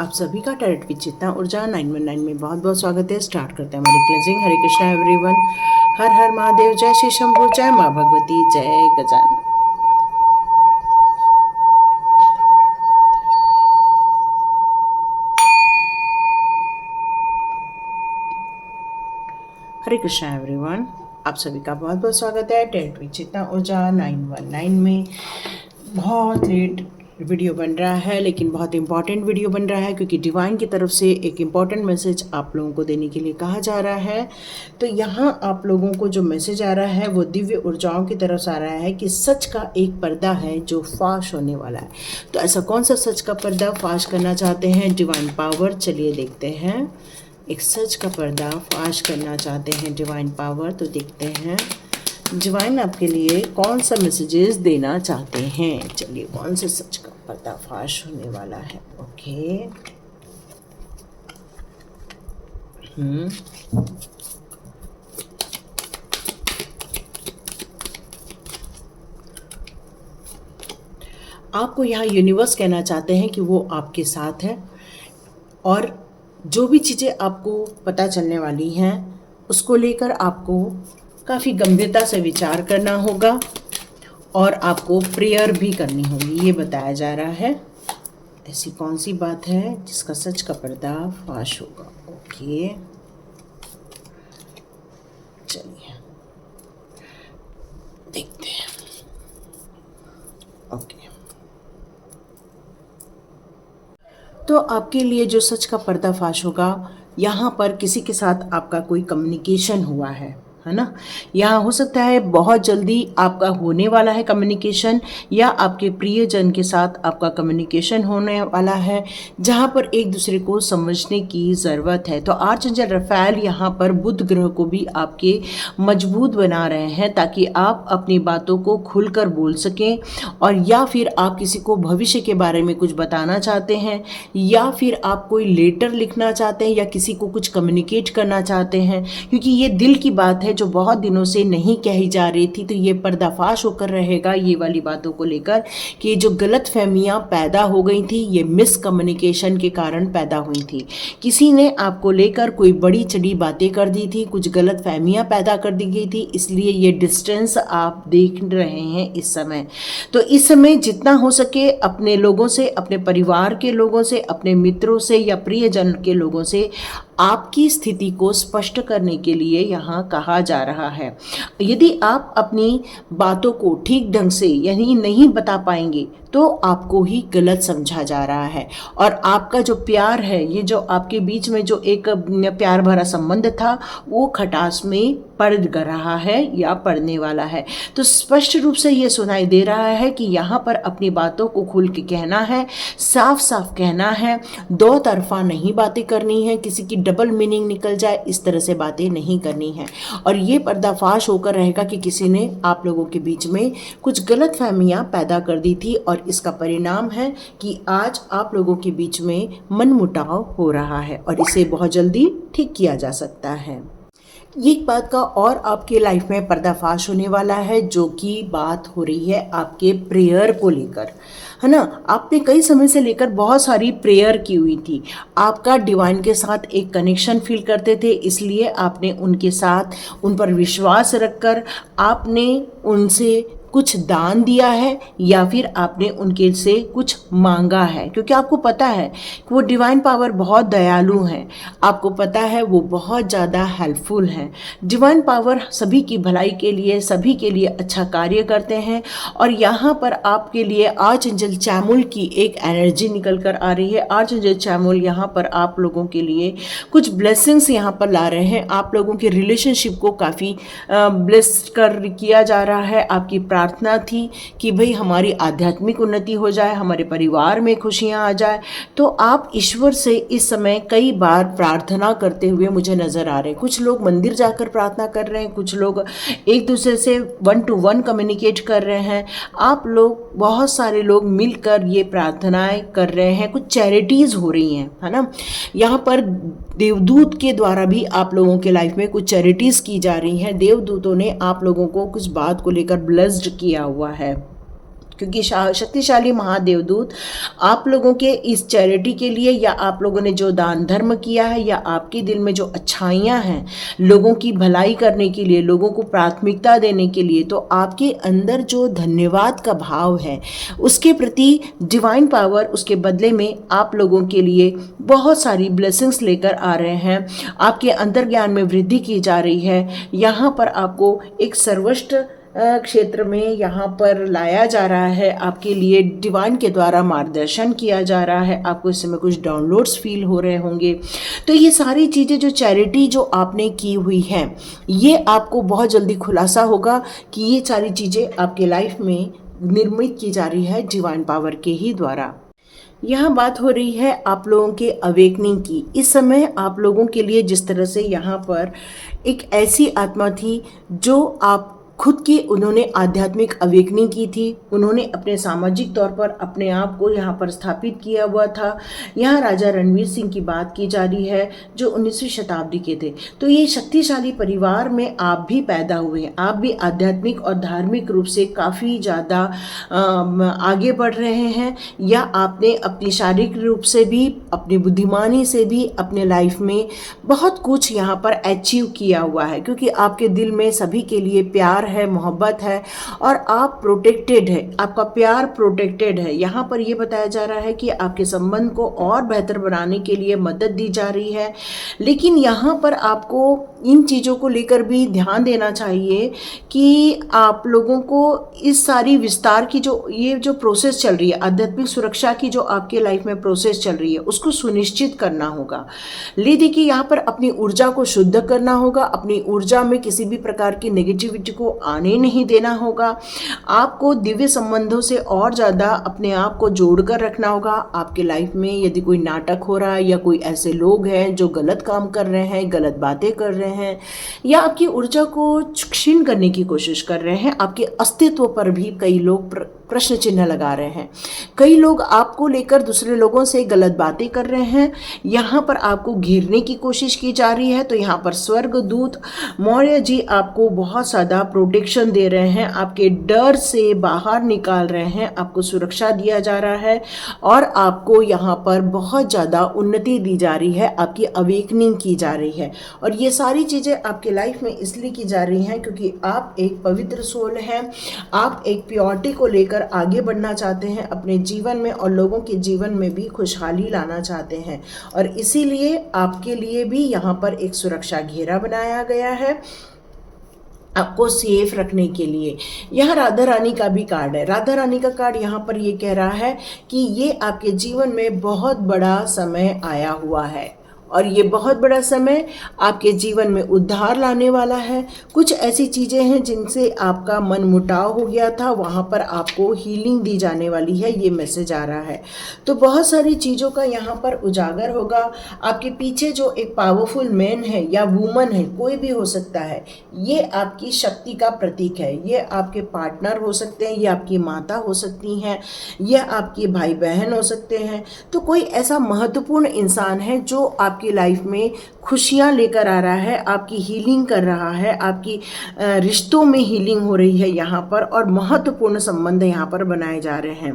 आप सभी का टैरेट की चेतना ऊर्जा 919 में बहुत बहुत स्वागत है। स्टार्ट करते हैं हमारी क्लेंजिंग। हरे कृष्णा एवरीवन। हर हर महादेव। जय श्री शंभू। जय माँ भगवती। जय गजानन। हरे कृष्णा एवरीवन। आप सभी का बहुत बहुत स्वागत है टैरेट की चेतना ऊर्जा 919 में। बहुत लेट वीडियो बन रहा है लेकिन बहुत इंपॉर्टेंट वीडियो बन रहा है क्योंकि डिवाइन की तरफ से एक इम्पॉर्टेंट मैसेज आप लोगों को देने के लिए कहा जा रहा है। तो यहाँ आप लोगों को जो मैसेज आ रहा है वो दिव्य ऊर्जाओं की तरफ से आ रहा है कि सच का एक पर्दा है जो फाश होने वाला है। तो ऐसा कौन सा सच का पर्दा फाश करना चाहते हैं डिवाइन पावर? चलिए देखते हैं। एक सच का पर्दा फाश करना चाहते हैं डिवाइन पावर, तो देखते हैं डिवाइन आपके लिए कौन सा मैसेजेस देना चाहते हैं। चलिए, कौन से सच का पर्दाफाश होने वाला है। ओके। आपको यहाँ यूनिवर्स कहना चाहते हैं कि वो आपके साथ है और जो भी चीज़ें आपको पता चलने वाली हैं उसको लेकर आपको काफ़ी गंभीरता से विचार करना होगा और आपको प्रेयर भी करनी होगी, ये बताया जा रहा है। ऐसी कौन सी बात है जिसका सच का पर्दा फाश होगा? ओके, चलिए देखते हैं। ओके, तो आपके लिए जो सच का पर्दाफाश होगा, यहाँ पर किसी के साथ आपका कोई कम्युनिकेशन हुआ है ना। यहाँ हो सकता है बहुत जल्दी आपका होने वाला है कम्युनिकेशन, या आपके प्रियजन के साथ आपका कम्युनिकेशन होने वाला है जहाँ पर एक दूसरे को समझने की ज़रूरत है। तो आर्चएंजल रफाएल यहाँ पर बुध ग्रह को भी आपके मजबूत बना रहे हैं ताकि आप अपनी बातों को खुलकर बोल सकें, और या फिर आप किसी को भविष्य के बारे में कुछ बताना चाहते हैं, या फिर आप कोई लेटर लिखना चाहते हैं, या किसी को कुछ कम्युनिकेट करना चाहते हैं, क्योंकि ये दिल की बात है जो बहुत दिनों से नहीं कही जा रही थी। तो ये पर्दाफाश होकर रहेगा ये वाली बातों को लेकर कि जो गलत फहमियाँ पैदा हो गई थी ये मिसकम्युनिकेशन के कारण पैदा हुई थी। किसी ने आपको लेकर कोई बड़ी चढ़ी बातें कर दी थी, कुछ गलत फहमियाँ पैदा कर दी गई थी, इसलिए ये डिस्टेंस आप देख रहे हैं इस समय। तो इस समय जितना हो सके अपने लोगों से, अपने परिवार के लोगों से, अपने मित्रों से या प्रियजन के लोगों से आपकी स्थिति को स्पष्ट करने के लिए यहाँ कहा जा रहा है। यदि आप अपनी बातों को ठीक ढंग से यानी नहीं बता पाएंगे तो आपको ही गलत समझा जा रहा है, और आपका जो प्यार है, ये जो आपके बीच में जो एक प्यार भरा संबंध था वो खटास में पड़ रहा है या पड़ने वाला है। तो स्पष्ट रूप से ये सुनाई दे रहा है कि यहाँ पर अपनी बातों को खुल के कहना है, साफ साफ कहना है, दो तरफा नहीं बातें करनी है, किसी की डबल मीनिंग निकल जाए इस तरह से बातें नहीं करनी है। और ये पर्दाफाश होकर रहेगा कि किसी ने आप लोगों के बीच में कुछ गलत फहमियाँ पैदा कर दी थी, और इसका परिणाम है कि आज आप लोगों के बीच में मनमुटाव हो रहा है और इसे बहुत जल्दी ठीक किया जा सकता है। एक बात का और आपके लाइफ में पर्दाफाश होने वाला है, जो कि बात हो रही है आपके प्रेयर को लेकर, है ना। आपने कई समय से लेकर बहुत सारी प्रेयर की हुई थी, आपका डिवाइन के साथ एक कनेक्शन फील करते थे, इसलिए आपने उनके साथ उन पर विश्वास रखकर आपने उनसे कुछ दान दिया है, या फिर आपने उनके से कुछ मांगा है, क्योंकि आपको पता है कि वो डिवाइन पावर बहुत दयालु हैं, आपको पता है वो बहुत ज़्यादा हेल्पफुल हैं। डिवाइन पावर सभी की भलाई के लिए, सभी के लिए अच्छा कार्य करते हैं, और यहाँ पर आपके लिए आर्चएंजल चैमुल की एक एनर्जी निकल कर आ रही है। आर्चएंजल चैमुल यहाँ पर आप लोगों के लिए कुछ ब्लेसिंग्स यहाँ पर ला रहे हैं, आप लोगों के रिलेशनशिप को काफ़ी ब्लेस कर किया जा रहा है। आपकी प्रार्थना थी कि भाई हमारी आध्यात्मिक उन्नति हो जाए, हमारे परिवार में खुशियाँ आ जाए, तो आप ईश्वर से इस समय कई बार प्रार्थना करते हुए मुझे नज़र आ रहे हैं। कुछ लोग मंदिर जाकर प्रार्थना कर रहे हैं, कुछ लोग एक दूसरे से 1 to 1 कम्युनिकेट कर रहे हैं, आप लोग बहुत सारे लोग मिलकर ये प्रार्थनाएं कर रहे हैं, कुछ चैरिटीज़ हो रही हैं, है ना। यहाँ पर देवदूत के द्वारा भी आप लोगों के लाइफ में कुछ चैरिटीज़ की जा रही हैं। देवदूतों ने आप लोगों को कुछ बात को लेकर ब्लेस्ड किया हुआ है, क्योंकि शक्तिशाली महादेवदूत आप लोगों के इस चैरिटी के लिए, या आप लोगों ने जो दान धर्म किया है, या आपके दिल में जो अच्छाइयाँ हैं लोगों की भलाई करने के लिए, लोगों को प्राथमिकता देने के लिए, तो आपके अंदर जो धन्यवाद का भाव है उसके प्रति डिवाइन पावर उसके बदले में आप लोगों के लिए बहुत सारी ब्लेसिंग्स लेकर आ रहे हैं। आपके अंतर्ज्ञान में वृद्धि की जा रही है। यहाँ पर आपको एक सर्वोच्च क्षेत्र में यहाँ पर लाया जा रहा है, आपके लिए डिवाइन के द्वारा मार्गदर्शन किया जा रहा है। आपको इस समय कुछ डाउनलोड्स फील हो रहे होंगे। तो ये सारी चीज़ें जो चैरिटी जो आपने की हुई हैं, ये आपको बहुत जल्दी खुलासा होगा कि ये सारी चीज़ें आपके लाइफ में निर्मित की जा रही है डिवाइन पावर के ही द्वारा। यहाँ बात हो रही है आप लोगों के अवेकनिंग की। इस समय आप लोगों के लिए जिस तरह से यहाँ पर एक ऐसी आत्मा थी जो आप खुद की उन्होंने आध्यात्मिक अवेकनिंग की थी, उन्होंने अपने सामाजिक तौर पर अपने आप को यहाँ पर स्थापित किया हुआ था। यहाँ राजा रणवीर सिंह की बात की जा रही है जो 19वीं शताब्दी के थे। तो ये शक्तिशाली परिवार में आप भी पैदा हुए हैं। आप भी आध्यात्मिक और धार्मिक रूप से काफ़ी ज़्यादा आगे बढ़ रहे हैं, या आपने अपनी शारीरिक रूप से भी, अपनी बुद्धिमानी से भी अपने लाइफ में बहुत कुछ यहाँ पर अचीव किया हुआ है, क्योंकि आपके दिल में सभी के लिए प्यार है, मोहब्बत है, और आप प्रोटेक्टेड है, आपका प्यार प्रोटेक्टेड है। यहाँ पर ये बताया जा रहा है कि आपके संबंध को और बेहतर बनाने के लिए मदद दी जा रही है। लेकिन यहाँ पर आपको इन चीज़ों को लेकर भी ध्यान देना चाहिए कि आप लोगों को इस सारी विस्तार की ये जो प्रोसेस चल रही है, आध्यात्मिक सुरक्षा की जो आपके लाइफ में प्रोसेस चल रही है, उसको सुनिश्चित करना होगा। ले देखिए, यहाँ पर अपनी ऊर्जा को शुद्ध करना होगा, अपनी ऊर्जा में किसी भी प्रकार की नेगेटिविटी को आने नहीं देना होगा। आपको दिव्य संबंधों से और ज़्यादा अपने आप को जोड़कर रखना होगा। आपके लाइफ में यदि कोई नाटक हो रहा है, या कोई ऐसे लोग हैं जो गलत काम कर रहे हैं, गलत बातें कर रहे हैं, या आपकी ऊर्जा को क्षीण करने की कोशिश कर रहे हैं, आपके अस्तित्व पर भी कई लोग प्रश्न चिन्ह लगा रहे हैं। कई लोग आपको लेकर दूसरे लोगों से गलत बातें कर रहे हैं, यहाँ पर आपको घेरने की कोशिश की जा रही है। तो यहाँ पर स्वर्गदूत मौर्य जी आपको बहुत ज़्यादा प्रोटेक्शन दे रहे हैं, आपके डर से बाहर निकाल रहे हैं, आपको सुरक्षा दिया जा रहा है, और आपको यहाँ पर बहुत ज़्यादा उन्नति दी जा रही है, आपकी अवेकनिंग की जा रही है। और ये सारी चीज़ें आपके लाइफ में इसलिए की जा रही हैं क्योंकि आप एक पवित्र सोल हैं, आप एक प्योरिटी को लेकर आगे बढ़ना चाहते हैं अपने जीवन में, और लोगों के जीवन में भी खुशहाली लाना चाहते हैं। और इसीलिए आपके लिए भी यहाँ पर एक सुरक्षा घेरा बनाया गया है आपको सेफ रखने के लिए। यहाँ राधा रानी का भी कार्ड है। राधा रानी का कार्ड यहाँ पर ये कह रहा है कि ये आपके जीवन में बहुत बड़ा समय आया हुआ है, और ये बहुत बड़ा समय आपके जीवन में उद्धार लाने वाला है। कुछ ऐसी चीज़ें हैं जिनसे आपका मन मुटाव हो गया था, वहाँ पर आपको हीलिंग दी जाने वाली है, ये मैसेज आ रहा है। तो बहुत सारी चीज़ों का यहाँ पर उजागर होगा। आपके पीछे जो एक पावरफुल मैन है या वुमन है, कोई भी हो सकता है, ये आपकी शक्ति का प्रतीक है। ये आपके पार्टनर हो सकते हैं, ये आपकी माता हो सकती हैं, ये आपके भाई बहन हो सकते हैं। तो कोई ऐसा महत्वपूर्ण इंसान है जो आपकी लाइफ में खुशियां लेकर आ रहा है, आपकी हीलिंग कर रहा है, आपकी रिश्तों में हीलिंग हो रही है यहाँ पर, और महत्वपूर्ण संबंध यहाँ पर बनाए जा रहे हैं।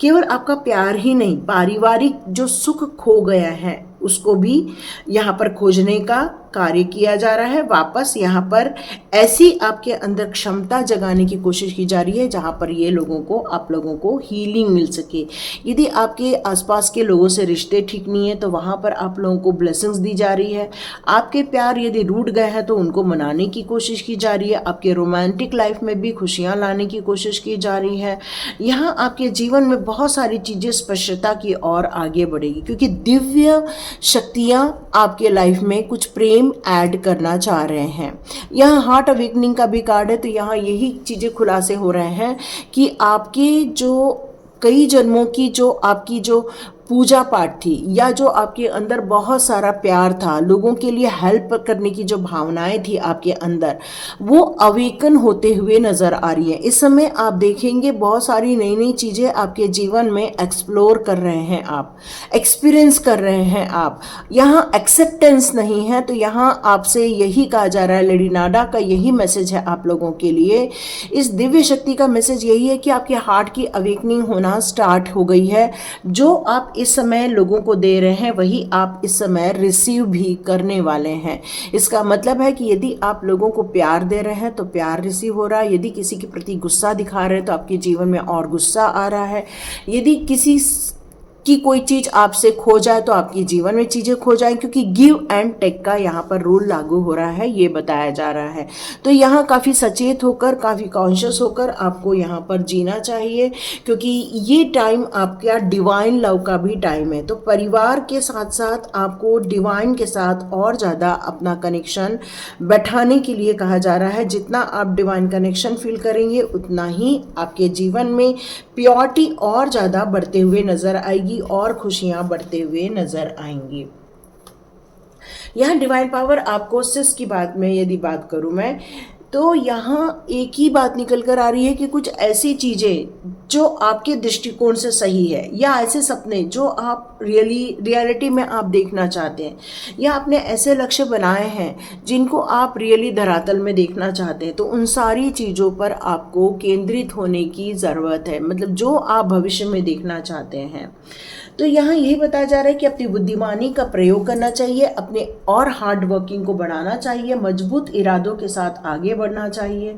केवल आपका प्यार ही नहीं, पारिवारिक जो सुख खो गया है उसको भी यहाँ पर खोजने का कार्य किया जा रहा है। वापस यहाँ पर ऐसी आपके अंदर क्षमता जगाने की कोशिश की जा रही है जहाँ पर ये लोगों को, आप लोगों को हीलिंग मिल सके। यदि आपके आसपास के लोगों से रिश्ते ठीक नहीं है तो वहाँ पर आप लोगों को ब्लेसिंग्स दी जा रही है। आपके प्यार यदि रूठ गए हैं तो उनको मनाने की कोशिश की जा रही है। आपके रोमांटिक लाइफ में भी खुशियाँ लाने की कोशिश की जा रही है। यहाँ आपके जीवन में बहुत सारी चीज़ें स्पष्टता की ओर आगे बढ़ेगी, क्योंकि दिव्य शक्तियाँ आपके लाइफ में कुछ प्रेम ऐड करना चाह रहे हैं। यहाँ हार्ट अवेकनिंग का भी कार्ड है, तो यहाँ यही चीज़ें खुलासे हो रहे हैं कि आपके जो कई जन्मों की जो आपकी जो पूजा पाठ थी, या जो आपके अंदर बहुत सारा प्यार था, लोगों के लिए हेल्प करने की जो भावनाएं थी आपके अंदर, वो अवेकन होते हुए नज़र आ रही है। इस समय आप देखेंगे बहुत सारी नई नई चीज़ें आपके जीवन में एक्सप्लोर कर रहे हैं, आप एक्सपीरियंस कर रहे हैं। आप यहाँ एक्सेप्टेंस नहीं है, तो यहाँ आपसे यही कहा जा रहा है, लेडी नाडा का यही मैसेज है आप लोगों के लिए। इस दिव्य शक्ति का मैसेज यही है कि आपके हार्ट की अवेकनिंग होना स्टार्ट हो गई है। जो आप इस समय लोगों को दे रहे हैं वही आप इस समय रिसीव भी करने वाले हैं। इसका मतलब है कि यदि आप लोगों को प्यार दे रहे हैं तो प्यार रिसीव हो रहा है, यदि किसी के प्रति गुस्सा दिखा रहे हैं तो आपके जीवन में और गुस्सा आ रहा है, यदि किसी कि कोई चीज़ आपसे खो जाए तो आपके जीवन में चीज़ें खो जाएं, क्योंकि गिव एंड टेक का यहाँ पर रूल लागू हो रहा है, ये बताया जा रहा है। तो यहाँ काफ़ी सचेत होकर, काफ़ी कॉन्शियस होकर आपको यहाँ पर जीना चाहिए, क्योंकि ये टाइम आपका डिवाइन लव का भी टाइम है। तो परिवार के साथ साथ आपको डिवाइन के साथ और ज़्यादा अपना कनेक्शन बैठाने के लिए कहा जा रहा है। जितना आप डिवाइन कनेक्शन फील करेंगे उतना ही आपके जीवन में प्योरिटी और ज़्यादा बढ़ते हुए नज़र आएगी और खुशियां बढ़ते हुए नजर आएंगी। यहाँ डिवाइन पावर आपको सिस की बात में यदि बात करूं मैं, तो यहाँ एक ही बात निकल कर आ रही है कि कुछ ऐसी चीज़ें जो आपके दृष्टिकोण से सही है, या ऐसे सपने जो आप रियलिटी में आप देखना चाहते हैं, या आपने ऐसे लक्ष्य बनाए हैं जिनको आप रियली धरातल में देखना चाहते हैं, तो उन सारी चीज़ों पर आपको केंद्रित होने की ज़रूरत है। मतलब जो आप भविष्य में देखना चाहते हैं। तो यहाँ यही बताया जा रहा है कि अपनी बुद्धिमानी का प्रयोग करना चाहिए, अपने और हार्ड वर्किंग को बढ़ाना चाहिए, मजबूत इरादों के साथ आगे बढ़ना चाहिए,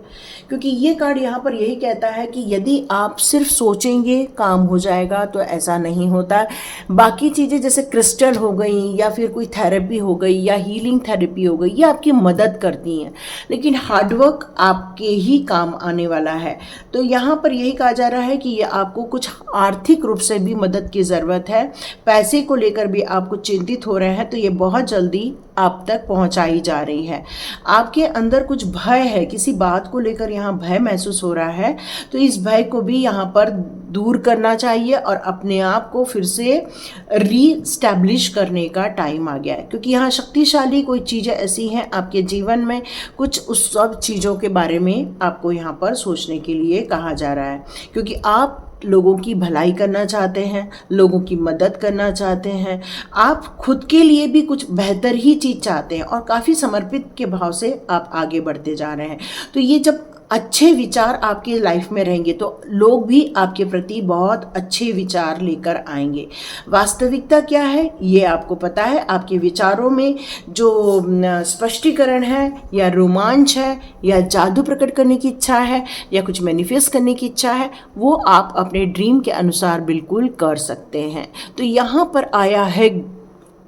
क्योंकि ये कार्ड यहाँ पर यही कहता है कि यदि आप सिर्फ सोचेंगे काम हो जाएगा, तो ऐसा नहीं होता। बाकी चीज़ें जैसे क्रिस्टल हो गई, या फिर कोई थेरेपी हो गई, या हीलिंग थेरेपी हो गई, ये आपकी मदद करती हैं, लेकिन हार्डवर्क आपके ही काम आने वाला है। तो यहाँ पर यही कहा जा रहा है कि ये आपको कुछ आर्थिक रूप से भी मदद की ज़रूरत है, पैसे को लेकर भी आपको चिंतित हो रहे हैं, तो ये बहुत जल्दी आप तक पहुंचाई जा रही है। आपके अंदर कुछ भय है, किसी बात को लेकर यहाँ भय महसूस हो रहा है, तो इस भय को भी यहाँ पर दूर करना चाहिए और अपने आप को फिर से रीस्टैब्लिश करने का टाइम आ गया है, क्योंकि यहाँ शक्तिशाली कोई चीज़ें ऐसी हैं आपके जीवन में, कुछ उस सब चीज़ों के बारे में आपको यहाँ पर सोचने के लिए कहा जा रहा है, क्योंकि आप लोगों की भलाई करना चाहते हैं, लोगों की मदद करना चाहते हैं, आप खुद के लिए भी कुछ बेहतर ही चीज़ चाहते हैं और काफ़ी समर्पित के भाव से आप आगे बढ़ते जा रहे हैं। तो ये जब अच्छे विचार आपके लाइफ में रहेंगे तो लोग भी आपके प्रति बहुत अच्छे विचार लेकर आएंगे। वास्तविकता क्या है ये आपको पता है, आपके विचारों में जो स्पष्टीकरण है, या रोमांच है, या जादू प्रकट करने की इच्छा है, या कुछ मैनिफेस्ट करने की इच्छा है, वो आप अपने ड्रीम के अनुसार बिल्कुल कर सकते हैं। तो यहाँ पर आया है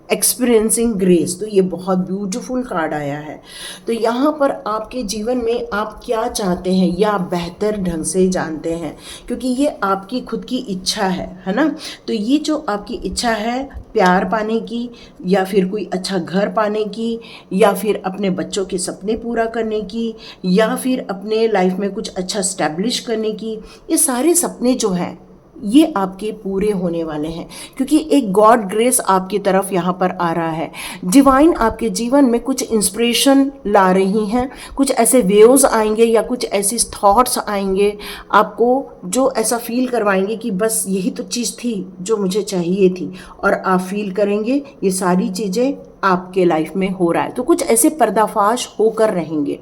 एक्सपीरियंसिंग ग्रेस, तो ये बहुत ब्यूटीफुल कार्ड आया है। तो यहाँ पर आपके जीवन में आप क्या चाहते हैं या आप बेहतर ढंग से जानते हैं, क्योंकि ये आपकी खुद की इच्छा है ना। तो ये जो आपकी इच्छा है प्यार पाने की, या फिर कोई अच्छा घर पाने की, या फिर अपने बच्चों के सपने पूरा करने की, या फिर अपने लाइफ में कुछ अच्छा स्टैब्लिश करने की, ये सारे सपने जो हैं ये आपके पूरे होने वाले हैं, क्योंकि एक गॉड ग्रेस आपकी तरफ यहाँ पर आ रहा है। डिवाइन आपके जीवन में कुछ इंस्पिरेशन ला रही हैं, कुछ ऐसे वेव्स आएंगे या कुछ ऐसी थॉट्स आएंगे आपको जो ऐसा फील करवाएंगे कि बस यही तो चीज़ थी जो मुझे चाहिए थी, और आप फील करेंगे ये सारी चीज़ें आपके लाइफ में हो रहा है। तो कुछ ऐसे पर्दाफाश होकर रहेंगे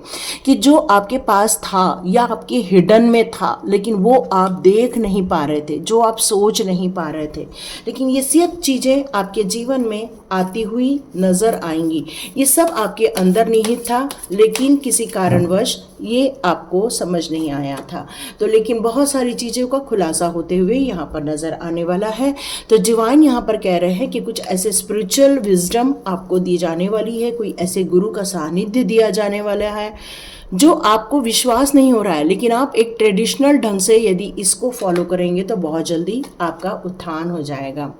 कि जो आपके पास था या आपके हिडन में था, लेकिन वो आप देख नहीं पा रहे थे, जो आप सोच नहीं पा रहे थे, लेकिन ये सब चीज़ें आपके जीवन में आती हुई नज़र आएंगी। ये सब आपके अंदर निहित था, लेकिन किसी कारणवश ये आपको समझ नहीं आया था। तो लेकिन बहुत सारी चीज़ों का खुलासा होते हुए यहाँ पर नज़र आने वाला है। तो डिवाइन यहाँ पर कह रहे हैं कि कुछ ऐसे स्पिरिचुअल विजडम आपको दी जाने वाली है, कोई ऐसे गुरु का सानिध्य दिया जाने वाला है जो आपको विश्वास नहीं हो रहा है, लेकिन आप एक ट्रेडिशनल ढंग से यदि इसको फॉलो करेंगे तो बहुत जल्दी आपका उत्थान हो जाएगा।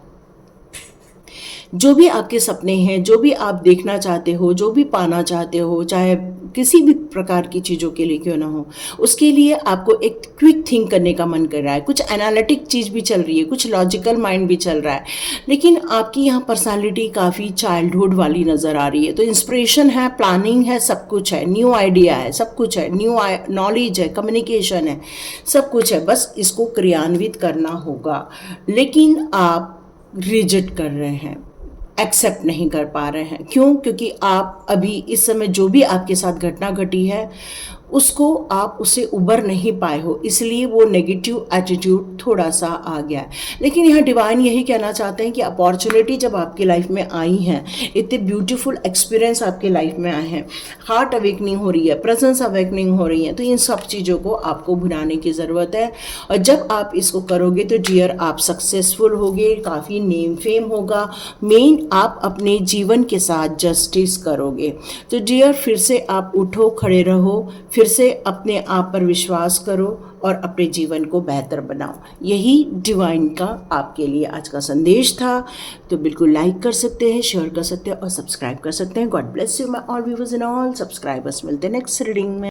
जो भी आपके सपने हैं, जो भी आप देखना चाहते हो, जो भी पाना चाहते हो, चाहे किसी भी प्रकार की चीज़ों के लिए क्यों ना हो, उसके लिए आपको एक क्विक थिंक करने का मन कर रहा है। कुछ एनालिटिक चीज़ भी चल रही है, कुछ लॉजिकल माइंड भी चल रहा है, लेकिन आपकी यहाँ पर्सनालिटी काफ़ी चाइल्डहुड वाली नज़र आ रही है। तो इंस्पिरेशन है, प्लानिंग है, सब कुछ है, न्यू आइडिया है, सब कुछ है, न्यू नॉलेज है, कम्युनिकेशन है, सब कुछ है, बस इसको क्रियान्वित करना होगा। लेकिन आप रिजेक्ट कर रहे हैं, एक्सेप्ट नहीं कर पा रहे हैं। क्यों? क्योंकि आप अभी इस समय जो भी आपके साथ घटना घटी है उसको आप उससे उबर नहीं पाए हो, इसलिए वो नेगेटिव एटीट्यूड थोड़ा सा आ गया है। लेकिन यहाँ डिवाइन यही कहना चाहते हैं कि अपॉर्चुनिटी जब आपकी लाइफ में आई हैं, इतने ब्यूटीफुल एक्सपीरियंस आपके लाइफ में आए हैं, हार्ट अवेकनिंग हो रही है, प्रेजेंस अवेकनिंग हो रही है, तो इन सब चीज़ों को आपको भुलाने की ज़रूरत है। और जब आप इसको करोगे तो डियर आप सक्सेसफुल होगे, काफ़ी नेम फेम होगा, मेन आप अपने जीवन के साथ जस्टिस करोगे। तो डियर फिर से आप उठो, खड़े रहो, फिर से अपने आप पर विश्वास करो और अपने जीवन को बेहतर बनाओ। यही डिवाइन का आपके लिए आज का संदेश था। तो बिल्कुल लाइक कर सकते हैं, शेयर कर सकते हैं और सब्सक्राइब कर सकते हैं। God bless you my all viewers and all subscribers. मिलते हैं नेक्स्ट रीडिंग में।